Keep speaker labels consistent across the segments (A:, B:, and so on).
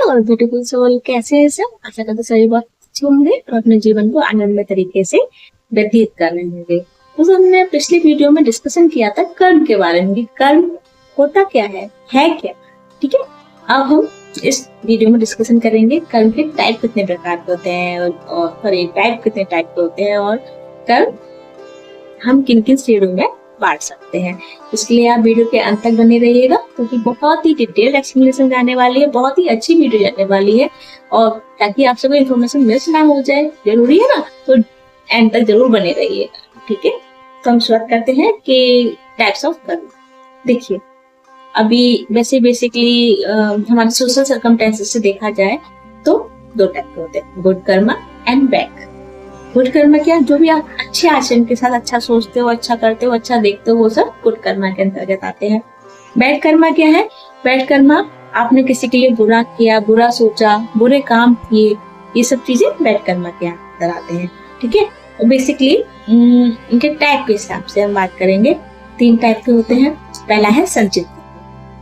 A: और beautiful soul, कैसे हैं सब? आशा करते सभी बहुत अच्छे होंगे और अपने जीवन को आनंदमय तरीके से व्यतीत कर रहे होंगे। तो हमने पिछले वीडियो में डिस्कशन किया था कर्म के बारे में कि कर्म होता क्या है क्या, ठीक है। अब हम इस वीडियो में डिस्कशन करेंगे कर्म के टाइप कितने प्रकार के होते हैं और टाइप कितने टाइप के होते हैं और कर्म हम किन किन श्रेणियों में बांट सकते हैं। इसके लिए आप वीडियो के अंत तक बने रहिएगा क्योंकि बहुत ही डिटेल एक्सप्लेनेशन जाने वाली है, बहुत ही अच्छी वीडियो जाने वाली है और ताकि आप सबको इन्फॉर्मेशन मिस ना हो जाए, जरूरी है ना, तो एंड तक जरूर बने रहिएगा, ठीक है। तो हम शुरुआत करते हैं कि टाइप्स ऑफ कर्म। देखिए, अभी वैसे बेसिकली हमारे सोशल सर्कमस्टेंसेस से देखा जाए तो दो टाइप के होते हैं, good Karma and bad. Good Karma क्या, जो भी आप अच्छे आचरण के साथ अच्छा सोचते हो, अच्छा करते हो, अच्छा देखते हो, वो सब गुड कर्मा के अंतर्गत आते हैं। बैड कर्मा क्या है? बैड कर्मा आपने किसी के लिए बुरा किया, बुरा सोचा, बुरे काम किए, ये सब चीजें बैड कर्मा के अंदर आते हैं, ठीक है। तो बेसिकली इनके टाइप के हिसाब से हम बात करेंगे। 3 टाइप के होते हैं। पहला है संचित,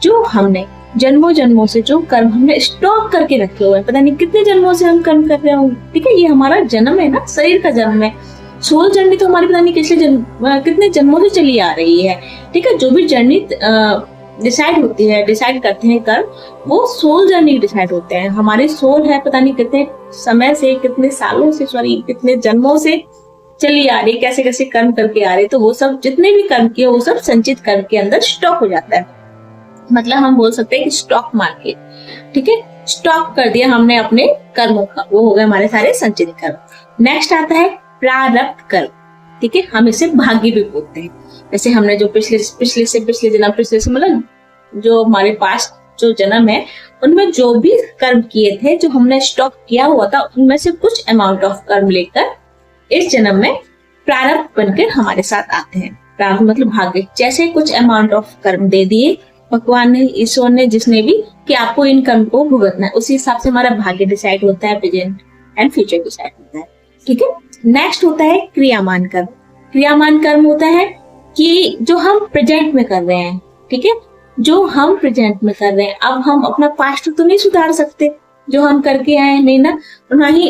A: जो हमने जन्मों जन्मों से जो कर्म हमने स्टॉक करके रखे हुए हैं, पता नहीं कितने जन्मों से हम कर्म कर रहे होंगे, ठीक है। ये हमारा जन्म है ना, शरीर का जन्म है। सोल जर्नी तो हमारी पता नहीं कितने जन्मों से चली आ रही है, ठीक है। जो भी जर्नी डिसाइड होती है, डिसाइड करते हैं कर्म, वो सोल जर्नी डिसाइड होते हैं। हमारी सोल है पता नहीं कितने समय से, कितने सालों से, कितने जन्मों से चली आ रही, कैसे कैसे कर्म करके आ रही। तो वो सब जितने भी कर्म किए वो सब संचित कर्म के अंदर स्टॉक हो जाता है। मतलब हम बोल सकते हैं कि स्टॉक मार्केट, ठीक है। स्टॉक कर दिया हमने अपने कर्मों का, वो हो गए हमारे सारे संचित कर्म। नेक्स्ट आता है प्रारब्ध कर्म, ठीक है। हम इसे भाग्य भी बोलते हैं। जैसे हमने जो पिछले जन्म मतलब जो हमारे पास जो जन्म है उनमें जो भी कर्म किए थे, जो हमने स्टॉक किया हुआ था, उनमें से कुछ अमाउंट ऑफ कर्म लेकर इस जन्म में प्रारब्ध बनकर हमारे साथ आते हैं। प्रारब्ध मतलब भाग्य। जैसे कुछ अमाउंट ऑफ कर्म दे दिए भगवान ने, ईश्वर ने, जिसने भी, कि आपको इन कर्म को भुगतना है, उसी हिसाब से हमारा भाग्य डिसाइड होता है, प्रेजेंट एंड फ्यूचर डिसाइड होता है, ठीक है। नेक्स्ट होता है क्रियामान कर्म। क्रियामान कर्म होता है कि जो हम प्रेजेंट में कर रहे हैं, ठीक है, जो हम प्रेजेंट में कर रहे हैं। अब हम अपना पास्ट तो नहीं सुधार सकते, जो हम करके आए नहीं ना, ना ही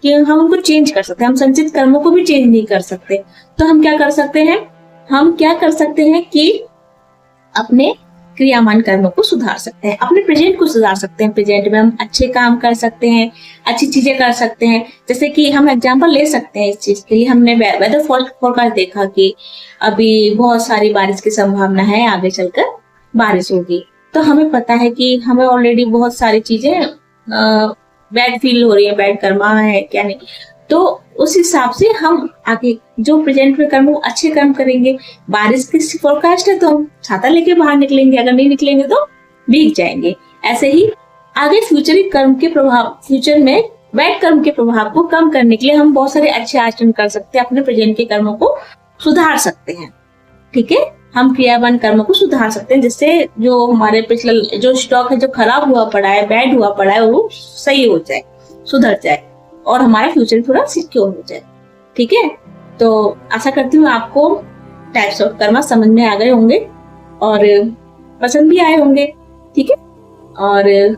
A: कि हम उनको चेंज कर सकते हैं। हम संचित कर्मों को भी चेंज नहीं कर सकते। तो हम क्या कर सकते हैं कि अपने क्रियामान कर्मों को सुधार सकते हैं, अपने प्रेजेंट को सुधार सकते हैं। प्रेजेंट में हम अच्छे काम कर सकते हैं, अच्छी चीजें कर सकते हैं। जैसे कि हम एग्जांपल ले सकते हैं इस चीज के लिए। हमने वेदर फोरकास्ट देखा कि अभी बहुत सारी बारिश की संभावना है, आगे चलकर बारिश होगी। तो हमें पता है कि हमें ऑलरेडी बहुत सारी चीजें बैड फील हो रही है, बैड कर्मा है क्या नहीं, तो उस हिसाब से हम आगे जो प्रेजेंट में कर्म वो अच्छे कर्म करेंगे। बारिश की फोरकास्ट है तो हम छाता लेके बाहर निकलेंगे, अगर नहीं निकलेंगे तो भीग जाएंगे। ऐसे ही आगे फ्यूचर में बैड कर्म के प्रभाव को कम करने के लिए हम बहुत सारे अच्छे आचरण कर सकते हैं, अपने प्रेजेंट के कर्मों को सुधार सकते हैं, ठीक है। हम क्रियावान कर्मों को सुधार सकते हैं, जिससे जो हमारे पिछले जो स्टॉक है, जो खराब हुआ पड़ा है, बैड हुआ पड़ा है, वो सही हो जाए, सुधर जाए और हमारा फ्यूचर थोड़ा सिक्योर हो जाए, ठीक है। तो आशा करती हूँ आपको टाइप्स ऑफ कर्मा समझ में आ गए होंगे और पसंद भी आए होंगे, ठीक है। और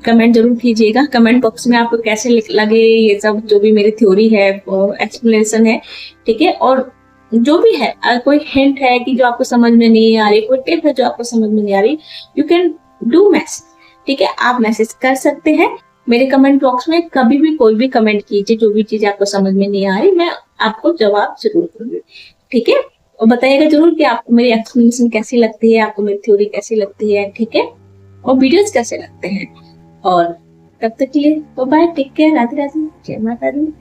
A: कमेंट जरूर कीजिएगा, कमेंट बॉक्स में आपको कैसे लगे ये सब, जो भी मेरी थ्योरी है, एक्सप्लेनेशन है, ठीक है। और जो भी है, अगर कोई हिंट है कि जो आपको समझ में नहीं आ रही, कोई टिप है जो आपको समझ में नहीं आ रही, यू कैन डू मैसेज, ठीक है। आप मैसेज कर सकते हैं मेरे कमेंट बॉक्स में। कभी भी कोई भी कमेंट कीजिए, जो भी चीज आपको समझ में नहीं आ रही, मैं आपको जवाब जरूर दूंगी, ठीक है। और बताइएगा जरूर कि आपको मेरी एक्सप्लेनेशन कैसी लगती है, आपको मेरी थ्योरी कैसी लगती है, ठीक है, और वीडियोस कैसे लगते हैं। और तब तक के लिए bye, take care, Radhe Radhe, जय माता दी।